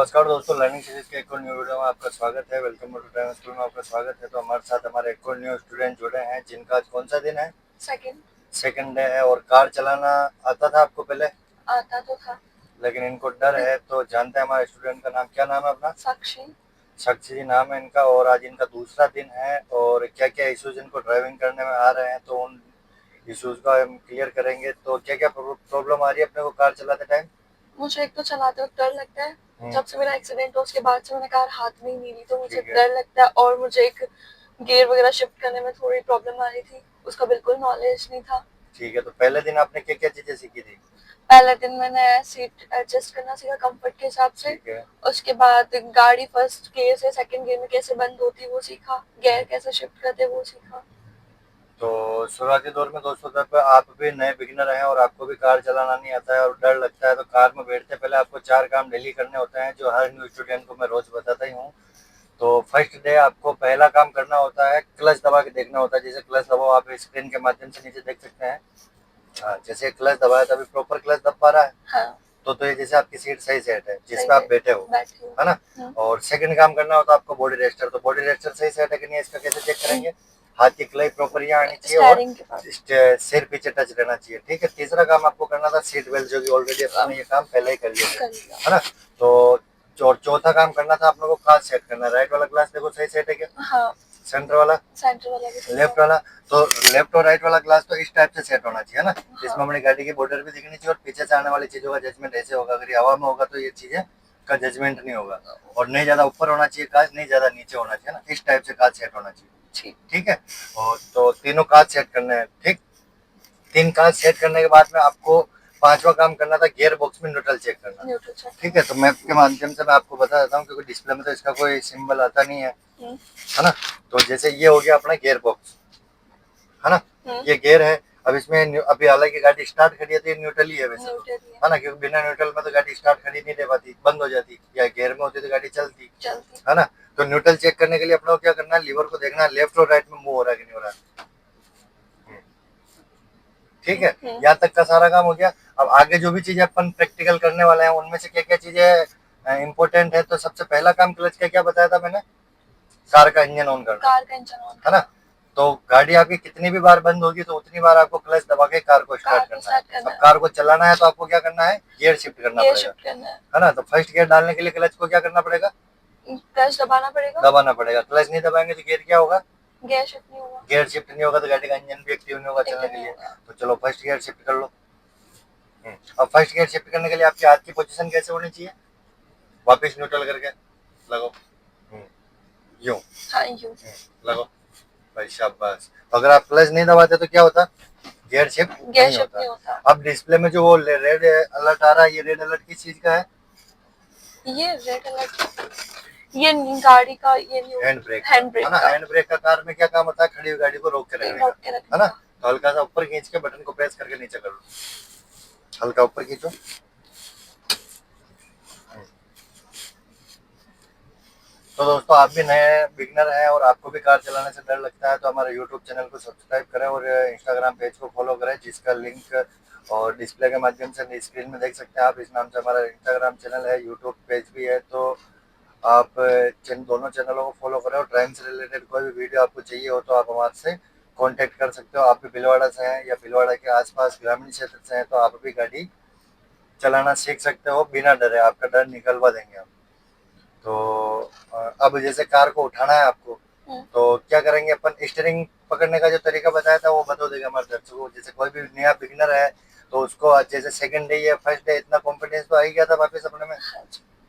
नमस्कार दोस्तों, learning series के एक और न्यू वीडियो में आपका स्वागत है। वेलकम टू ड्राइविंग स्कूल में आपका स्वागत है। तो हमारे साथ हमारे एक और न्यू स्टूडेंट जुड़े हैं जिनका आज कौन सा दिन है? सेकंड डे है। और कार चलाना आता था आपको पहले? आता तो था, लेकिन इनको डर है। तो जानते हैं हमारे स्टूडेंट का नाम, क्या नाम है अपना? साक्षी। साक्षी जी नाम है इनका। और आज इनका दूसरा दिन है और क्या क्या इश्यूज इनको ड्राइविंग करने में आ रहे हैं तो उन इश्यूज का हम क्लियर करेंगे। तो क्या क्या प्रॉब्लम आ रही है अपने को कार चलाते टाइम? मुझे एक तो चलाते वक्त डर लगता है। जब से मेरा एक्सीडेंट हो उसके बाद से मैंने कार हाथ में ही नहीं ली, तो मुझे डर लगता है। और मुझे एक गियर वगैरह शिफ्ट करने में थोड़ी प्रॉब्लम आ रही थी, उसका बिल्कुल नॉलेज नहीं था। ठीक है, तो पहले दिन आपने क्या क्या चीजें सीखी थी? पहले दिन मैंने सीट एडजस्ट करना सीखा कंफर्ट के हिसाब से। उसके बाद गाड़ी फर्स्ट गियर से सेकंड गियर में कैसे बंद होती है वो सीखा, गियर कैसे शिफ्ट करते वो सीखा। तो शुरुआती दौर में दोस्तों, जब आप भी नए बिगिनर हैं और आपको भी कार चलाना नहीं आता है और डर लगता है, तो कार में बैठते पहले आपको 4 काम डेली करने होते हैं जो हर न्यू स्टूडेंट को मैं रोज बताता ही हूँ। तो फर्स्ट डे आपको पहला काम करना होता है, क्लच दबा के देखना होता है। जैसे क्लच दबाओ, आप स्क्रीन के माध्यम से नीचे देख सकते हैं। हाँ, जैसे क्लच दबाया तभी प्रॉपर क्लच दब पा रहा है। हाँ। तो ये जैसे आपकी सीट सही सेट है जिसपे आप बैठे हो, है ना? हाँ। और सेकंड काम करना होता है आपको बॉडी रेस्टर। तो बॉडी रेस्टर सही सेट है कि नहीं, इसका कैसे चेक करेंगे? हाथ की कलाई प्रॉपर यहाँ आनी चाहिए और सिर पीछे टच रहना चाहिए। ठीक है। तीसरा काम आपको करना था सीट बेल्ट, जो कि ऑलरेडी आपने ये काम पहले ही कर लिया है ना? तो और चौथा काम करना था आप लोगों को ग्लास सेट करना। राइट वाला ग्लास देखो सही सेट है क्या? हाँ। सेंटर वाला भी लेफ्ट वाला। तो लेफ्ट और राइट वाला ग्लास तो इस टाइप से सेट होना चाहिए ना। हाँ। इसमें अपनी गाड़ी की बॉर्डर भी दिखनी चाहिए और पीछे से आने वाली चीजों का जजमेंट ऐसे होगा। अगर ये हवा में होगा तो ये चीजें का जजमेंट नहीं होगा। और नहीं ज्यादा ऊपर होना चाहिए कांच, नहीं ज्यादा नीचे होना चाहिए ना। इस टाइप से कांच सेट होना चाहिए। ठीक है। और तो तीनों कांच सेट करने हैं। ठीक। 3 कांच सेट करने के बाद में आपको 5वां काम करना था गियर बॉक्स में न्यूट्रल चेक करना। ठीक है। तो मैप के माध्यम से मैं आपको बता देता हूँ, क्योंकि डिस्प्ले में तो इसका कोई सिंबल आता नहीं है ना? तो जैसे ये हो गया अपना गियर बॉक्स, है ना? ये गियर है। अब इसमें अभी हालांकि गाड़ी स्टार्ट खड़ी है तो ये न्यूट्रल ही है वैसे, है ना? क्योंकि बिना न्यूट्रल में तो गाड़ी स्टार्ट खड़ी नहीं रह पाती, बंद हो जाती। या गियर में होती तो गाड़ी चलती, है ना? तो न्यूट्रल चेक करने के लिए अपने को क्या करना है, लीवर को देखना है लेफ्ट और राइट में मूव हो रहा है कि नहीं हो रहा है। ठीक है। यहाँ तक का सारा काम हो गया। अब आगे जो भी चीजें अपन प्रैक्टिकल करने वाले हैं उनमें से क्या क्या चीजें इंपॉर्टेंट है। तो सबसे पहला काम क्लच का क्या बताया था मैंने? कार का इंजन ऑन करना, है ना? तो गाड़ी आपकी कितनी भी बार बंद होगी तो उतनी बार आपको क्लच दबा के कार को स्टार्ट करना है। अब कार को चलाना है तो आपको क्या करना है, गियर शिफ्ट करना पड़ेगा, है ना? तो फर्स्ट गियर डालने के लिए क्लच को क्या करना पड़ेगा, क्लच दबाना पड़ेगा। क्लच नहीं दबाएंगे तो गियर क्या होगा, गियर शिफ्ट नहीं होगा। गियर शिफ्ट नहीं होगा तो गाड़ी का इंजन भी एक्टिव नहीं होगा चलने के लिए। तो चलो फर्स्ट गियर शिफ्ट कर लो। अब फर्स्ट गियर शिफ्ट करने के लिए आपके हाथ की पोजीशन कैसे होनी चाहिए, वापस न्यूट्रल करके लगो, यूं, हाँ, यूं लगो भाई, शाबाश। अगर आप क्लच नहीं दबाते तो क्या होता, गियर शिफ्ट नहीं होता। अब डिस्प्ले में जो वो रेड अलर्ट आ रहा है, ये रेड अलर्ट किस चीज का है? ये रेड अलर्ट ये गाड़ी का ये हैंड ब्रेक, है ना? हैंड ब्रेक का कार में क्या काम होता है, खड़ी हुई गाड़ी को रोक के रखने का, है ना? तो हल्का सा ऊपर खींच के बटन को प्रेस करके नीचे कर लो, हल्का ऊपर खींचो। तो दोस्तों, आप भी नए बिगनर हैं और आपको भी कार चलाने से डर लगता है तो हमारे यूट्यूब चैनल को सब्सक्राइब करें और इंस्टाग्राम पेज को फॉलो करें, जिसका लिंक और डिस्प्ले के माध्यम से स्क्रीन में देख सकते हैं आप। इस नाम से हमारा इंस्टाग्राम चैनल है, यूट्यूब पेज भी है। तो आप दोनों चैनलों को फॉलो करें और ड्राइविंग से रिलेटेड कोई भी वीडियो आपको चाहिए हो तो आप हमारे से कांटेक्ट कर सकते हो। आप भी भीलवाड़ा से हैं या भीलवाड़ा के आसपास ग्रामीण क्षेत्र से हैं तो आप भी गाड़ी चलाना सीख सकते हो बिना डरे, आपका डर निकलवा देंगे हम। तो अब जैसे कार को उठाना है आपको, तो क्या करेंगे अपन, स्टीयरिंग पकड़ने का जो तरीका बताया था वो बता देगा हमारे दर्शकों को। जैसे कोई भी नया बिगिनर है तो उसको जैसे सेकंड डे या फर्स्ट डे इतना कॉन्फिडेंस तो आ ही गया था वापस अपने में।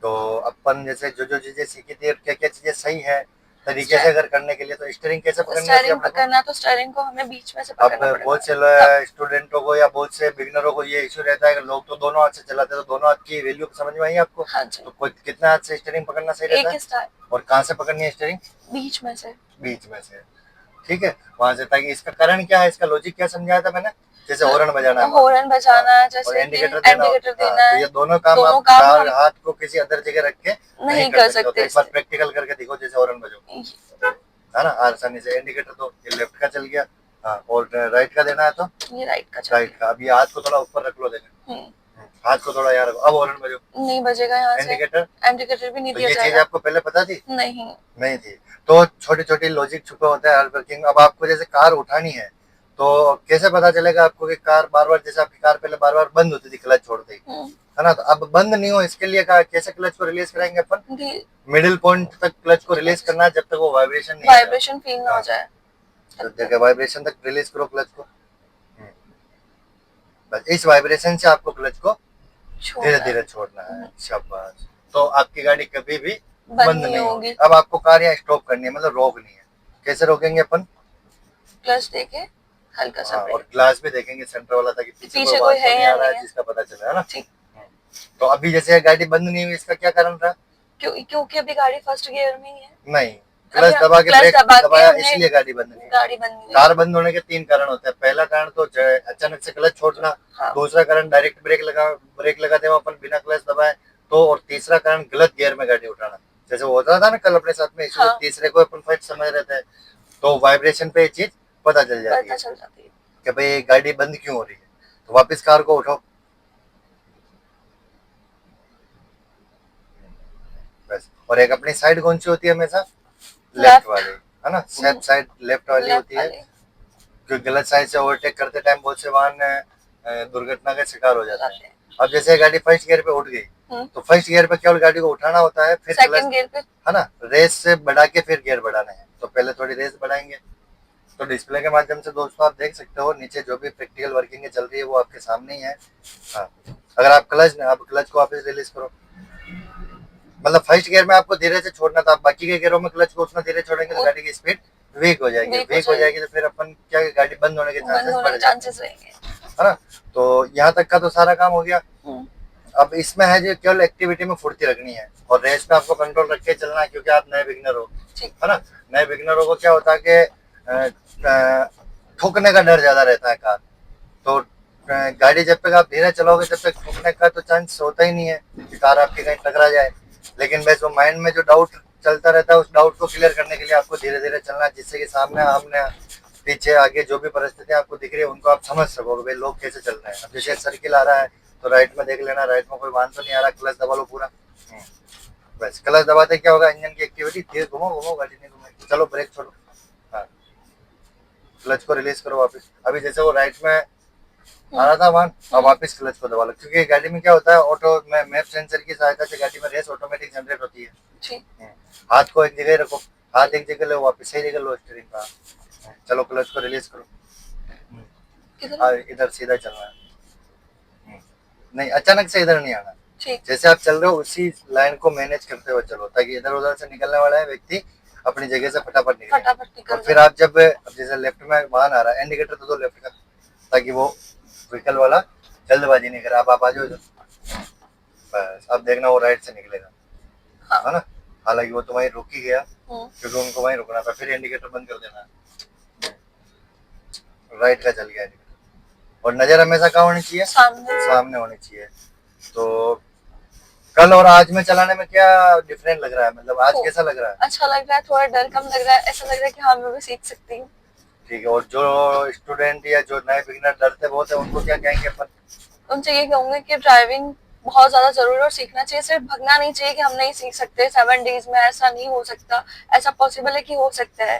तो अपन जैसे जो जो चीजें सीखी थी और क्या क्या चीजें सही है तरीके से अगर करने के लिए, तो स्टीयरिंग कैसे पकड़नी है? तो स्टीयरिंग को हमें बीच में से अब बहुत से स्टूडेंटों को या बहुत से बिगिनरों को ये इशू रहता है कि लोग तो दोनों हाथ से चलाते हैं। तो दोनों हाथ की वैल्यू समझ में आई आपको? हाँ जी। तो कितना हाथ से स्टीयरिंग पकड़ना सही रहता है और कहाँ से पकड़नी है स्टीयरिंग? बीच में से। बीच में से, ठीक है, वहां से। ताकि इसका कारण क्या है, इसका लॉजिक क्या समझाया था मैंने? जैसे हॉर्न बजाना है, हॉर्न बजाना है, जैसे इंडिकेटर देना है। तो ये दोनों काम आप हाथ को किसी अदर जगह रख के नहीं कर सकते। एक बार प्रैक्टिकल करके दिखो, जैसे हॉर्न बजाओ, है ना? आसानी से। इंडिकेटर तो ये लेफ्ट का चल गया, हाँ, और राइट का देना है तो ये राइट का। अब ये हाथ को थोड़ा ऊपर रख लो, देखें हाथ को थोड़ा यहाँ रखो, अब हॉर्न बजो। नहीं बजेगा यहाँ से। इंडिकेटर, इंडिकेटर भी नहीं तो दिया ये चीज जाएगा। आपको पहले पता थी? नहीं। नहीं थी। तो छोटी छोटी लॉजिक छुपे होते हैं हर वर्किंग। अब आपको जैसे कार उठानी है तो कैसे पता चलेगा आपको कि कार बार बार, जैसे आपकी कार पहले बार बार बंद होती थी क्लच छोड़ते ही, है ना, तो अब बंद नहीं हो इसके लिए कैसे क्लच को रिलीज कराएंगे अपन? मिडिल पॉइंट तक क्लच को रिलीज करना है जब तक वो वाइब्रेशन नहीं आएगा। वाइब्रेशन फील ना हो जाए। तो देखिए वाइब्रेशन तक रिलीज करो क्लच को। बस इस वाइब्रेशन से आपको क्लच को धीरे धीरे छोड़ना है। शाबाश। तो आपकी गाड़ी कभी भी बंद नहीं होगी। अब आपको कार यहाँ स्टॉप करनी है, मतलब रोकनी है। कैसे रोकेंगे अपन? क्लच देके हल्का सा और ग्लास भी देखेंगे सेंटर वाला, ताकि पीछे कोई है नहीं आ रहा है जिसका पता चले, है ना। तो अभी जैसे गाड़ी बंद नहीं हुई, इसका क्या कारण था? क्योंकि अभी गाड़ी फर्स्ट गियर में ही है। नहीं, क्लच दबा के ब्रेक दबाया इसलिए गाड़ी बंद नहीं। गाड़ी बंद नहीं। कार बंद होने के 3 कारण होते हैं। पहला कारण तो अचानक से क्लच छोड़ना, दूसरा कारण डायरेक्ट ब्रेक लगा दे अपन बिना क्लच दबाए, तो और तीसरा कारण गलत गियर में गाड़ी उठाना, जैसे वो होता था ना कल अपने साथ में। इसलिए तीसरे को अपन फर्स्ट समझ रहे थे। तो वाइब्रेशन पे ये चीज पता चल जाती है कि भाई गाड़ी बंद क्यों हो रही है। तो वापस कार को उठाओ बस। और एक अपनी साइड कौन सी होती है हमेशा? लेफ्ट वाली, है ना। सेफ साइड लेफ्ट वाली होती है, क्योंकि गलत साइड से ओवरटेक करते टाइम बहुत से वाहन दुर्घटना का शिकार हो जाते हैं। अब जैसे गाड़ी फर्स्ट गियर पे उठ गई तो फर्स्ट गियर पे केवल गाड़ी को उठाना होता है, फिर सेकंड गियर पे, है ना, रेस से बढ़ा के फिर गियर बढ़ाना है। तो पहले थोड़ी रेस बढ़ाएंगे। तो डिस्प्ले के माध्यम से दोस्तों आप देख सकते हो नीचे जो भी प्रैक्टिकल वर्किंग चल रही है वो आपके सामने ही है। हाँ, अगर आप क्लच को वापस रिलीज करो, मतलब फर्स्ट गियर में आपको धीरे से छोड़ना था, बाकी के गियरों में क्लच को उतना धीरे छोड़ेंगे तो गाड़ी की स्पीड वीक हो जाएगी। वीक हो जाएगी तो फिर अपन क्या, गाड़ी बंद होने के चांसेस रहेंगे, है ना। तो यहाँ तक का तो सारा काम हो गया। अब इसमें है जो केवल एक्टिविटी में फुर्ती रखनी है और रेस पे आपको कंट्रोल रख के चलना है, क्योंकि आप नए बिगनर हो, है ना। नए बिगनरों को क्या होता है कि ठुकने का डर ज्यादा रहता है कार। तो गाड़ी जब तक आप धीरे चलाओगे तब तक ठुकने का तो चांस होता ही नहीं है कि कार आपकी कहीं टकरा जाए। लेकिन बस वो माइंड में जो डाउट चलता रहता है उस डाउट को क्लियर करने के लिए आपको धीरे धीरे चलना है, जिससे कि सामने हमने पीछे आगे जो भी परिस्थितियां आपको दिख रही है उनको आप समझ सकोगे भाई लोग कैसे चल रहे हैं। अब जैसे सर्किल आ रहा है तो राइट में देख लेना, राइट में कोई वाहन तो नहीं आ रहा, क्लच दबा लो पूरा। बस क्लच दबाते क्या होगा, इंजन की एक्टिविटी धीरे घुमो गाड़ी नहीं घूमेगी। चलो ब्रेक छोड़ो, हाँ, क्लच को रिलीज करो वापस। अभी जैसे वो राइट में आ रहा था वाहन, अब वापस क्लच को दबा लो, क्योंकि गाड़ी में क्या होता है ऑटो में मैप सेंसर की सहायता से गाड़ी में रेस ऑटोमेटिक जनरेट होती है। हाथ को एक जगह रखो, हाथ एक जगह लो, वापस सही जगह लो स्टीयरिंग का। चलो क्लच को रिलीज करो, इधर सीधा चलना है, नहीं अचानक से इधर नहीं आना। जैसे आप चल रहे हो उसी लाइन को मैनेज करते हुए चलो, ताकि इधर उधर से निकलने वाला है व्यक्ति अपनी जगह से फटाफट निकले। और फिर आप जब जैसे लेफ्ट में वाहन आ रहा है, इंडिकेटर तो दो लेफ्ट का, ताकि वो व्हीकल वाला जल्दबाजी नहीं करे। आप आ जाओ इधर, बस अब देखना वो राइट से निकलेगा, है ना। हालांकि वो तो वहीं रुक ही गया क्योंकि उनको वहीं रुकना था। फिर इंडिकेटर बंद कर देना, राइट का चल गया इंडिकेटर। और नजर हमेशा कहाँ होनी चाहिए? सामने होनी चाहिए। तो कल और आज में चलाने में क्या डिफरेंट लग रहा है, मतलब आज कैसा लग रहा है? अच्छा लग रहा है, थोड़ा डर कम लग रहा है, ऐसा लग रहा है कि हाँ मैं भी सीख सकती हूँ। ठीक है। और जो स्टूडेंट या जो नए बिगिनर डरते बहुत है उनको क्या कहेंगे अपन? उनसे ये कहूंगे कि ड्राइविंग बहुत ज्यादा जरूरी है और सीखना चाहिए। सिर्फ भगना नहीं चाहिए कि हम नहीं सीख सकते, 7 डेज में ऐसा नहीं हो सकता, ऐसा पॉसिबल है कि हो सकता है।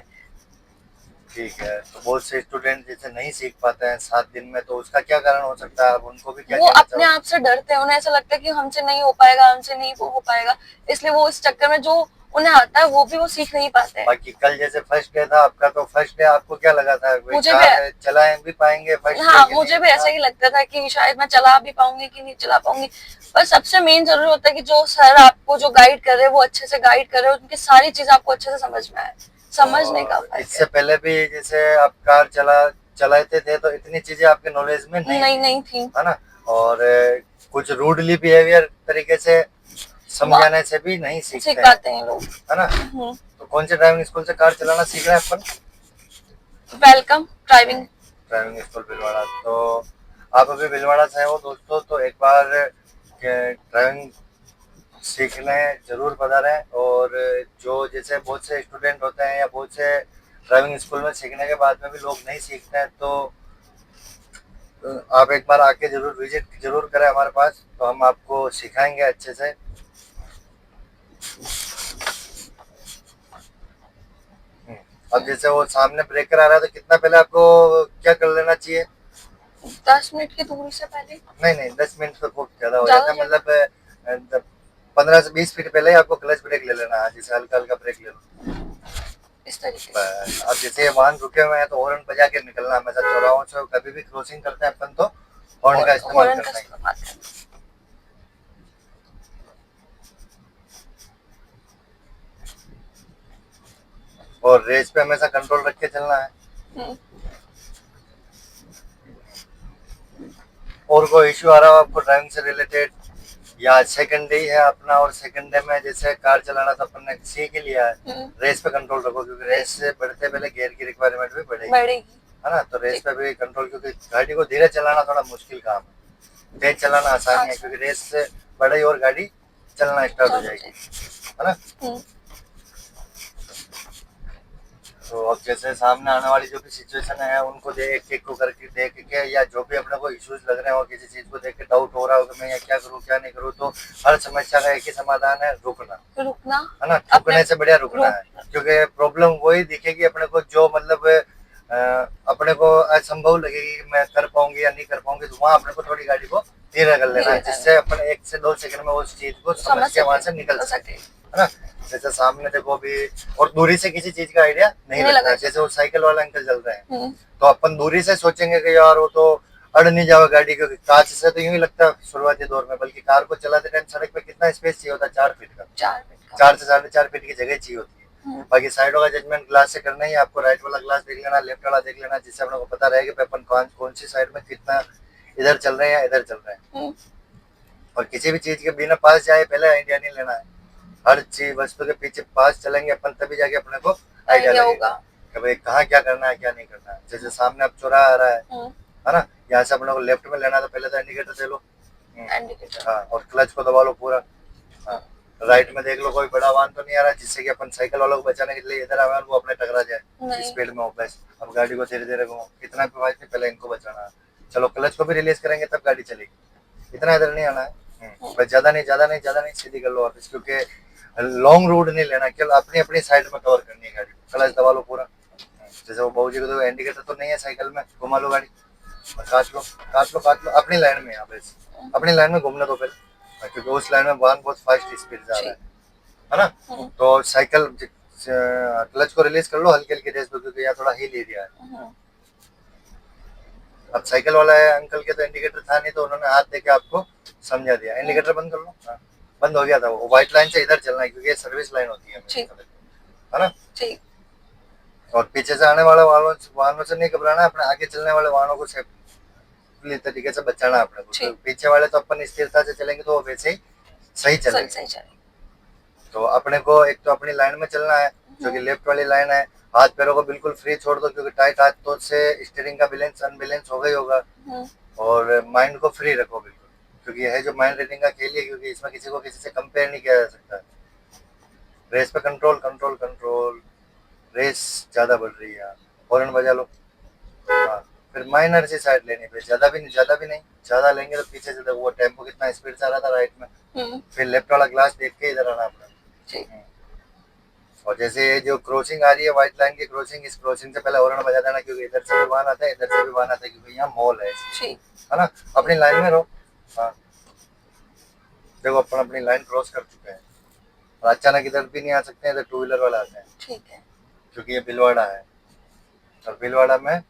ठीक है। तो बहुत से स्टूडेंट जैसे नहीं सीख पाते हैं 7 दिन में, तो उसका क्या कारण हो सकता है? उनको भी क्या, वो अपने आप से डरते हैं, उन्हें ऐसा लगता है कि हमसे नहीं हो पाएगा, हमसे नहीं वो हो पाएगा, इसलिए वो इस चक्कर में जो उन्हें आता है वो भी वो सीख नहीं पाते हैं। बाकी कल जैसे फर्स्ट डे था आपका, तो फर्स्ट डे आपको क्या लगा था? मुझे भी चला भी पाएंगे फर्स्ट? हाँ, मुझे भी ऐसा ही लगता था कि शायद मैं चला भी पाऊंगी कि नहीं चला पाऊंगी। पर सबसे मेन जरूरी होता है कि जो सर आपको जो गाइड कर रहे हैं वो अच्छे से गाइड कर रहे हैं, उनकी सारी चीज आपको अच्छे से समझ में आए, समझने का। इससे पहले भी जैसे आप कार चलाते थे तो इतनी चीजें आपके नॉलेज में नहीं थी, है ना। और कुछ रूडली बिहेवियर तरीके से समझाने से भी नहीं सीख पाते हैं लोग, है ना। तो कौन से ड्राइविंग स्कूल से कार चलाना सीख रहे हैं अपन? Welcome driving school Bhilwara. तो आप अभी भीलवाड़ा से हो दोस्तों, तो एक बार ड्राइविंग सीखने जरूर पधारें। और जो जैसे बहुत से स्टूडेंट होते हैं या बहुत से ड्राइविंग स्कूल में सीखने के बाद में भी लोग नहीं सीखते हैं, तो तो आप एक बार आके जरूर विजिट जरूर करें हमारे पास, तो हम आपको सिखाएंगे अच्छे से। अब जैसे वो सामने ब्रेकर आ रहा है तो कितना पहले आपको क्या कर लेना चाहिए? 10 मिनट की दूरी से पहले। नहीं नहीं, 10 मिनट तो बहुत ज्यादा हो ज्यादा जाता है, ज्यादा मतलब 15 से 20 फीट पहले ही आपको क्लच ब्रेक ले लेना है, जैसे हल्का हल्का ब्रेक ले लो। इस तरीके से। बस, अब जैसे वाहन रुके हुए हैं तो हॉर्न बजा के निकलना है, हमेशा चौराहों से कभी भी क्रॉसिंग करते हैं अपन तो हॉर्न और का इस्तेमाल हॉर्न का करना ही। इस्तेमाल करना। और रेस पे हमेशा कंट्रोल रख के चलना है। हम्म, और कोई इश्यू आ रहा हो आपको ड्राइविंग से रिलेटेड, या सेकंड डे है अपना और सेकंड डे में जैसे कार चलाना तो अपन ने सीख ही लिया है, हम्म, रेस पे कंट्रोल रखो, क्योंकि रेस से बढ़ते पहले गियर की रिक्वायरमेंट भी बढ़ेगी, बढ़ेगी। है ना। तो रेस ठीक। पे भी कंट्रोल, क्योंकि गाड़ी को धीरे चलाना थोड़ा मुश्किल काम है, तेज चलाना आसानी है, अच्छा। क्योंकि रेस से बढ़े और गाड़ी चलना स्टार्ट हो चलो जाएगी, जी। है ना। हम्म, तो अब जैसे सामने आने वाली जो भी सिचुएशन है उनको देख एक को करके देख के, या जो भी अपने को इश्यूज लग रहे हो किसी चीज को देख के डाउट हो रहा हो कि मैं ये क्या करूँ क्या नहीं करूँ, तो हर समस्या का एक ही समाधान है, रुकना, रुकना। है ना। अपने ठुकने से बढ़िया रुकना है, रोक। क्योंकि प्रॉब्लम वही दिखेगी अपने को जो मतलब अपने को असंभव लगेगी कि मैं कर पाऊंगी या नहीं कर पाऊंगी, तो वहाँ अपने को थोड़ी गाड़ी को धीरे कर लेना धीरे है, करना। जिससे अपन 1 से 2 सेकंड में उस चीज को समझ के वहां से निकल हो सके, सके। है ना। जैसे सामने देखो भी, और दूरी से किसी चीज का आइडिया नहीं नहीं लगता लगा है। जैसे वो साइकिल वाला अंकल चल रहे हैं, हम्म, तो अपन दूरी से सोचेंगे कि यार वो तो अड़ नहीं जावे गाड़ी, क्योंकि कांच से तो यूं ही लगता है शुरुआती दौर में, बल्कि कार को चलाते टाइम सड़क पे कितना स्पेस चाहिए होता है, 4 फीट का, 4 मिनट का। 4 से 4.5 फीट की जगह चाहिए होती है। हम्म, बाकी साइडों का जजमेंट ग्लास से करना ही है आपको, राइट वाला ग्लास देख लेना, लेफ्ट वाला देख लेना, जिससे अपने को पता रहेगा कि अपन कौन सी साइड में कितना इधर चल रहे हैं या इधर चल रहे हैं। हम्म, और किसी भी चीज के बिना पास जाए पहले आइडिया नहीं लेना है, हर चीज वस्तु के पीछे पास चलेंगे अपन तभी जाके अपने को आइडिया आइडिया लगेगा होगा। कि भाई कहाँ क्या करना है क्या नहीं करना है। जैसे सामने अब चौराहा आ रहा है ना, यहाँ से अपने को लेफ्ट में लेना है तो पहले तो इंडिकेटर दे लो। इंडिकेटर। हाँ, और क्लच को दबा लो पूरा। हाँ, राइट में देख लो कोई बड़ा वाहन तो नहीं आ रहा जिससे कि अपन साइकिल वालों को बचाने के लिए इधर आवे और वो अपने टकरा जाए नहीं। स्पीड में हो। बस अब गाड़ी को धीरे धीरे घुमाओ, कितना भी आवाज नहीं, पहले इनको बचाना है। चलो क्लच को भी रिलीज करेंगे तब गाड़ी चलेगी, इतना इधर नहीं आना है। बस ज्यादा नहीं ज्यादा नहीं ज्यादा नहीं, सीधी कर लो वापस, क्योंकि लॉन्ग रूट नहीं लेना, केवल अपनी अपनी साइड में कवर करनी है गाड़ी। क्लच दबा लो पूरा, जैसे वो बहू जी को तो इंडिकेटर तो नहीं है साइकिल में, घुमा लो गाड़ी और काट लो काट लो काट लो, अपनी लाइन में, यहाँ पे अपनी लाइन में घूमने दो पहले, क्योंकि उस लाइन में वाहन बहुत फास्ट स्पीड से आ रहा है ना। तो साइकिल क्लच को रिलीज कर लो, हल्की हल्की रेस दो, क्योंकि यहाँ थोड़ा हिल एरिया है। अब साइकिल वाला है अंकल के तो इंडिकेटर था नहीं, तो उन्होंने हाथ देके आपको समझा दिया, इंडिकेटर बंद कर लो। हाँ, बंद हो गया था वो, व्हाइट लाइन से इधर चलना है, क्योंकि ये सर्विस लाइन होती है ना। ठीक। और पीछे से आने वाले वाहनों से नहीं घबराना, अपने आगे चलने वाले वाहनों को सेफ्टी तरीके से बचाना है अपने को। तो पीछे वाले तो अपन स्थिरता से चलेंगे तो वो वैसे ही सही चलेंगे। सही चलेंगे। तो अपने को एक तो अपनी लाइन में चलना है, जो कि लेफ्ट वाली लाइन है। हाथ पैरों को बिल्कुल फ्री छोड़ दो, क्योंकि टाइट हाथों से स्टीयरिंग का बैलेंस अनबैलेंस हो गई होगा। और माइंड को फ्री रखो बिल्कुल, क्योंकि यह है जो माइंड रीडिंग का खेल है, क्योंकि इसमें किसी को किसी से कंपेयर नहीं किया जा सकता। रेस पे कंट्रोल कंट्रोल कंट्रोल, रेस ज्यादा बढ़ रही है, हॉर्न बजा लो। हाँ, फिर माइनर सी साइड लेनी, फिर ज्यादा भी नहीं ज्यादा भी नहीं, ज्यादा लेंगे तो पीछे से वो टेम्पो कितना स्पीड से आ रहा था राइट में, फिर लेफ्ट वाला ग्लास देख के इधर आना अपना। और जैसे ये जो क्रॉसिंग आ रही है व्हाइट लाइन की क्रॉसिंग, इस क्रॉसिंग से पहले हॉर्न बजा देना, क्योंकि इधर से भी वाहन आता है इधर से भी वाहन आता है, क्योंकि यहाँ मॉल है ना। अपनी लाइन में रहो। हाँ, देखो अपन अपनी लाइन क्रॉस कर चुके हैं, और अचानक इधर भी नहीं आ सकते हैं, इधर टू व्हीलर वाला आते हैं। ठीक है। क्योंकि ये भीलवाड़ा है, और भीलवाड़ा में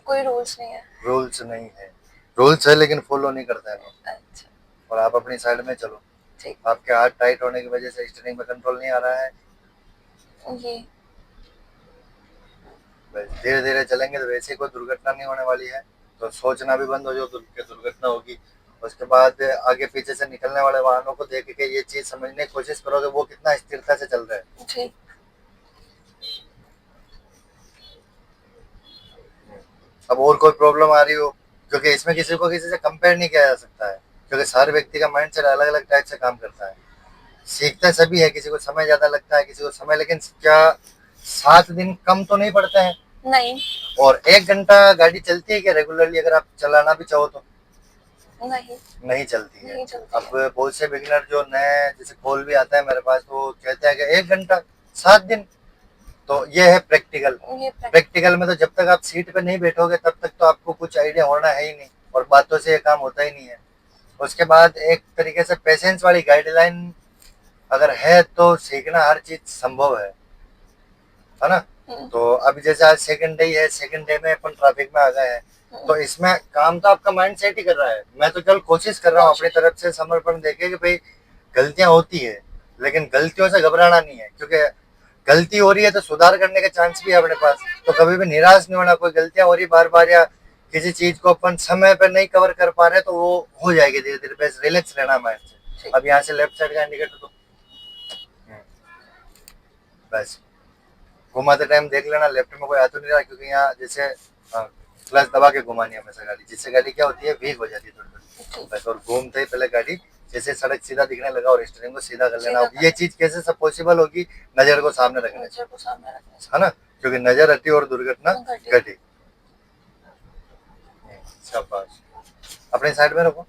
कोई रूल्स नहीं है। रूल्स नहीं है, रूल्स है लेकिन फॉलो नहीं करते हैं लोग। अच्छा। और आप अपनी साइड में चलो। ठीक। आपके हाथ टाइट होने की वजह से स्टीयरिंग में कंट्रोल नहीं आ रहा है, ये धीरे धीरे चलेंगे तो वैसे कोई दुर्घटना नहीं होने वाली है। तो सोचना भी बंद हो जाओ कि दुर्घटना होगी। उसके बाद आगे पीछे से निकलने वाले वाहनों को देख के ये चीज समझने की कोशिश करोगे वो कितना स्थिरता से चल रहे हैं। ठीक। अब और कोई प्रॉब्लम आ रही हो, क्योंकि इसमें किसी को किसी से कंपेयर नहीं किया जा सकता है, क्योंकि सारे व्यक्ति का माइंड सेट अलग अलग टाइप से काम करता है। सीखता सभी है, किसी को समय ज्यादा लगता है किसी को समय, लेकिन क्या 7 दिन कम तो नहीं पड़ते हैं? नहीं और 1 घंटा गाड़ी चलती है क्या रेगुलरली, अगर आप चलाना भी चाहो तो? नहीं नहीं चलती है। नहीं चलती अब है। बहुत से बिगिनर जो नए जैसे कॉल भी आता है मेरे पास, तो कहते हैं कि 1 घंटा 7 दिन। तो ये है प्रैक्टिकल। ये प्रैक्टिकल में तो जब तक आप सीट पे नहीं बैठोगे तब तक तो आपको कुछ आइडिया होना है ही नहीं, और बातों से ये काम होता ही नहीं है। उसके बाद एक तरीके से पेशेंस वाली गाइडलाइन अगर है तो सीखना हर चीज संभव है ना। तो अभी जैसे आज सेकंड डे है, सेकंड डे में अपन ट्रैफिक में आ गए हैं, तो इसमें काम तो आपका माइंड सेट ही कर रहा है। मैं तो चल कोशिश कर रहा हूँ अपनी तरफ से समर्पण देके कि भाई गलतियां होती है, लेकिन गलतियों से घबराना नहीं है, क्योंकि गलती हो रही है तो सुधार करने का चांस भी है अपने पास। तो कभी भी निराश नहीं होना। कोई गलतियां हो रही बार बार, या किसी चीज को अपन समय पर नहीं कवर कर पा रहे, तो वो हो जाएगी धीरे धीरे। बस रिलैक्स रहना माइंड से। अब यहाँ से लेफ्ट साइड का इंडिकेटर तो बस घुमाते टाइम देख लेना लेफ्ट में कोई आ तो नहीं रहा, क्योंकि यहाँ जैसे क्लच दबा के घुमानी है हमेशा गाड़ी, जिससे गाड़ी क्या होती है वीक हो जाती है थोड़ी थोड़ी बस। और घूमते ही पहले गाड़ी जैसे सड़क सीधा दिखने लगा और स्टीयरिंग को सीधा कर लेना। ये चीज कैसे सब पॉसिबल होगी? नजर को सामने रखने से, है ना, क्योंकि नजर हटी और दुर्घटना घटी। शाबाश। अपने साइड में रखो।